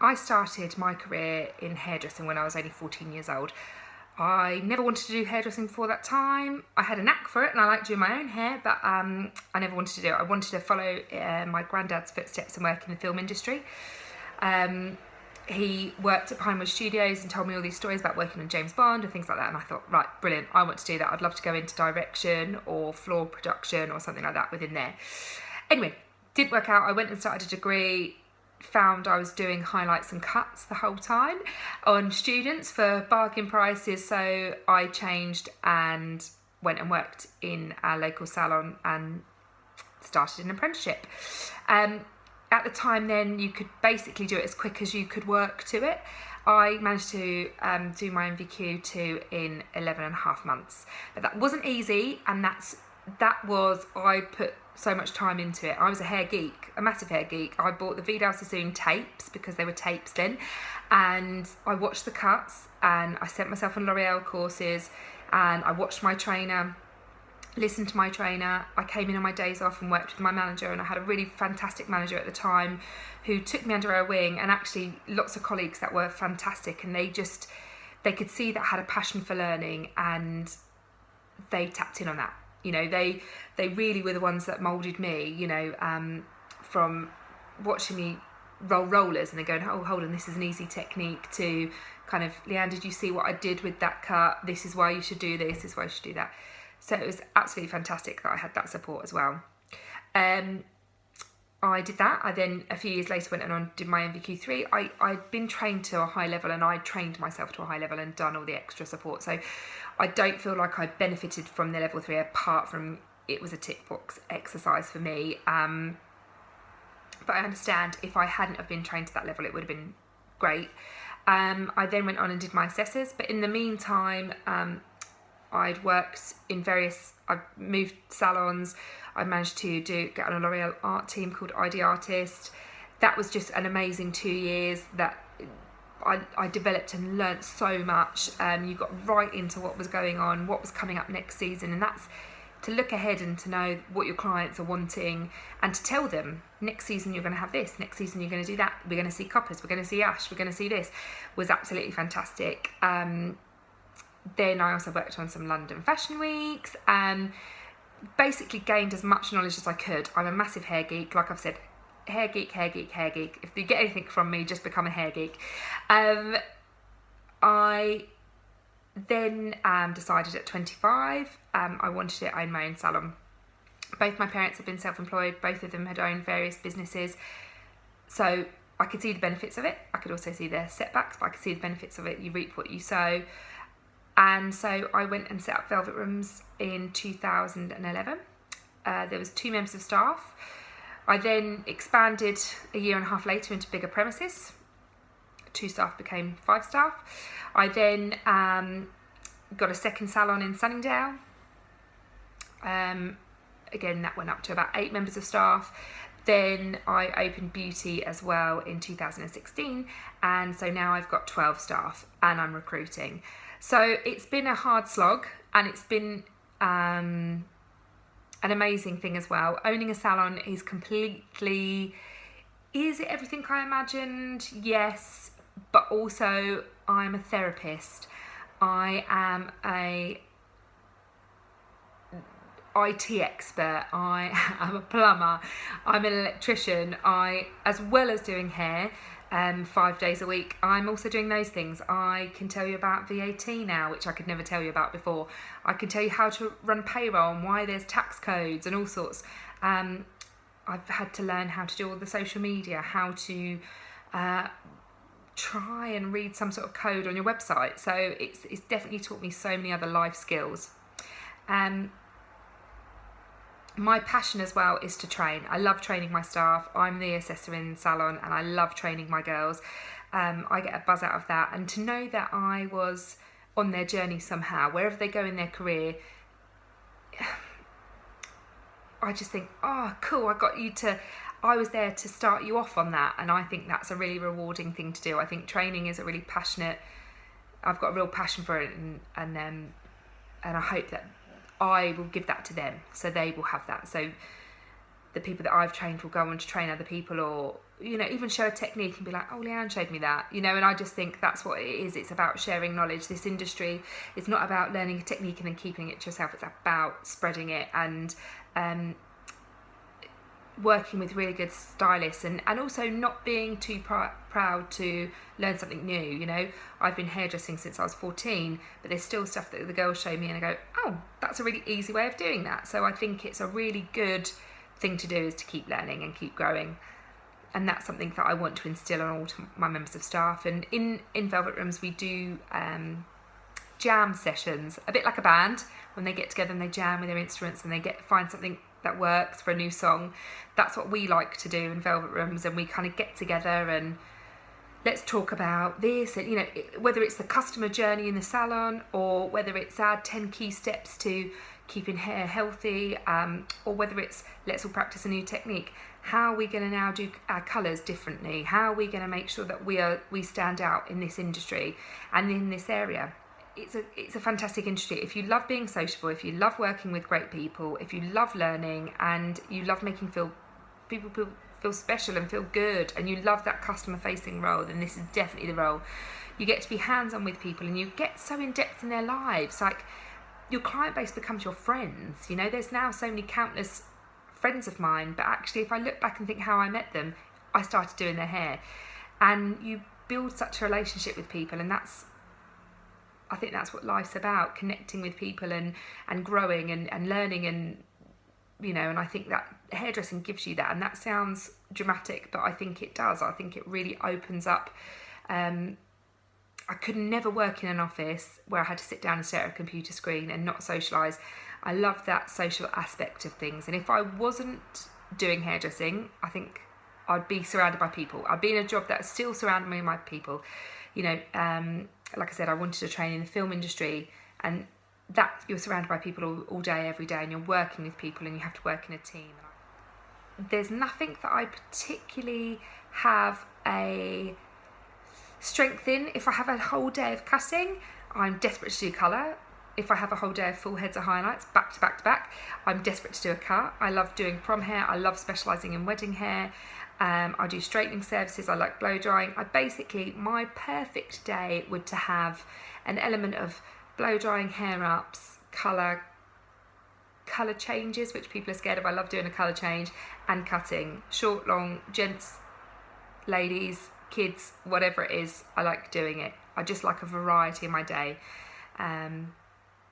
I started my career in hairdressing when I was only 14 years old. I never wanted to do hairdressing before that time. I had a knack for it and I liked doing my own hair, but I never wanted to do it. I wanted to follow my granddad's footsteps and work in the film industry. He worked at Pinewood Studios and told me all these stories about working on James Bond and things like that, and I thought, right, brilliant, I want to do that. I'd love to go into direction or floor production or something like that within there. Anyway, didn't work out. I went and started a degree, found I was doing highlights and cuts the whole time on students for bargain prices, so I changed and went and worked in our local salon and started an apprenticeship. At the time then, you could basically do it as quick as you could work to it. I managed to do my NVQ2 in 11 and a half months. But that wasn't easy, and I put so much time into it. I was a hair geek, a massive hair geek. I bought the Vidal Sassoon tapes because they were tapes then, and I watched the cuts, and I sent myself on L'Oreal courses, and I watched my trainer, listened to my trainer. I came in on my days off and worked with my manager, and I had a really fantastic manager at the time who took me under her wing, and actually lots of colleagues that were fantastic, and they could see that I had a passion for learning, and they tapped in on that. You know, they really were the ones that moulded me, you know, from watching me roll rollers and then going, oh, hold on, this is an easy technique, to kind of, Leanne, did you see what I did with that cut? This is why you should do this, this is why you should do that. So it was absolutely fantastic that I had that support as well. I did that. I then, a few years later, went on and did my NVQ3. I'd been trained to a high level, and I trained myself to a high level and done all the extra support. So I don't feel like I benefited from the level 3, apart from it was a tick box exercise for me. But I understand if I hadn't have been trained to that level, it would have been great. I then went on and did my assessors, but in the meantime, I'd worked in I've moved salons. I managed to get on a L'Oreal art team called ID Artist. That was just an amazing 2 years that I developed and learnt so much. You got right into what was going on, what was coming up next season, and that's to look ahead and to know what your clients are wanting, and to tell them, next season you're going to have this, next season you're going to do that, we're going to see coppers, we're going to see ash, we're going to see this, was absolutely fantastic. Then I also worked on some London Fashion Weeks, and basically gained as much knowledge as I could. I'm a massive hair geek, like I've said, hair geek, hair geek, hair geek. If you get anything from me, just become a hair geek. I then decided at 25 I wanted to own my own salon. Both my parents had been self-employed, both of them had owned various businesses, so I could see the benefits of it. I could also see the setbacks, but I could see the benefits of it. You reap what you sow. And so I went and set up Velvet Rooms in 2011. There was 2 members of staff. I then expanded a year and a half later into bigger premises. 2 staff became 5 staff. I then got a second salon in Sunningdale. Again, that went up to about 8 members of staff. Then I opened beauty as well in 2016, and so now I've got 12 staff and I'm recruiting. So it's been a hard slog, and it's been an amazing thing as well. Owning a salon is is it everything I imagined? Yes, but also I'm a therapist. I am a IT expert, I am a plumber, I'm an electrician. As well as doing hair 5 days a week, I'm also doing those things. I can tell you about VAT now, which I could never tell you about before. I can tell you how to run payroll and why there's tax codes and all sorts. I've had to learn how to do all the social media, how to try and read some sort of code on your website. So it's definitely taught me so many other life skills. My passion as well is to train. I love training my staff. I'm the assessor in the salon, and I love training my girls. I get a buzz out of that, and to know that I was on their journey somehow, wherever they go in their career, I just think, oh, cool, I was there to start you off on that, and I think that's a really rewarding thing to do. I think training is a really I've got a real passion for it, and I hope that I will give that to them, so they will have that. So the people that I've trained will go on to train other people, or, you know, even show a technique and be like, oh, Leanne showed me that, you know. And I just think that's what it is. It's about sharing knowledge. This industry is not about learning a technique and then keeping it to yourself. It's about spreading it and working with really good stylists, and also not being too proud to learn something new. You know, I've been hairdressing since I was 14, but there's still stuff that the girls show me and I go, oh, that's a really easy way of doing that. So I think it's a really good thing to do, is to keep learning and keep growing. And that's something that I want to instill on all my members of staff. And in Velvet Rooms we do jam sessions, a bit like a band, when they get together and they jam with their instruments and they find something that works for a new song. That's what we like to do in Velvet Rooms, and we kind of get together and let's talk about this, and, you know, whether it's the customer journey in the salon, or whether it's our 10 key steps to keeping hair healthy, or whether it's let's all practice a new technique. How are we going to now do our colours differently? How are we going to make sure that we stand out in this industry and in this area? It's a fantastic industry. If you love being sociable, if you love working with great people, if you love learning and you love making people feel special and feel good, and you love that customer facing role, then this is definitely the role. You get to be hands on with people and you get so in depth in their lives. Like, your client base becomes your friends. You know, there's now so many countless friends of mine, but actually if I look back and think how I met them, I started doing their hair, and you build such a relationship with people, and I think that's what life's about, connecting with people and growing and learning, and, you know, and I think that hairdressing gives you that. And that sounds dramatic, but I think it does. I think it really opens up. I could never work in an office where I had to sit down and stare at a computer screen and not socialise. I love that social aspect of things. And if I wasn't doing hairdressing, I think I'd be surrounded by people. I'd be in a job that still surrounded me by people. You know, like I said, I wanted to train in the film industry, and that you're surrounded by people all day, every day, and you're working with people and you have to work in a team. There's nothing that I particularly have a strength in. If I have a whole day of cutting, I'm desperate to do colour. If I have a whole day of full heads of highlights, back to back to back, I'm desperate to do a cut. I love doing prom hair. I love specialising in wedding hair. I do straightening services. I like blow drying. My perfect day would to have an element of blow drying, hair ups, colour changes, which people are scared of. I love doing a colour change, and cutting. Short, long, gents, ladies, kids, whatever it is, I like doing it. I just like a variety in my day.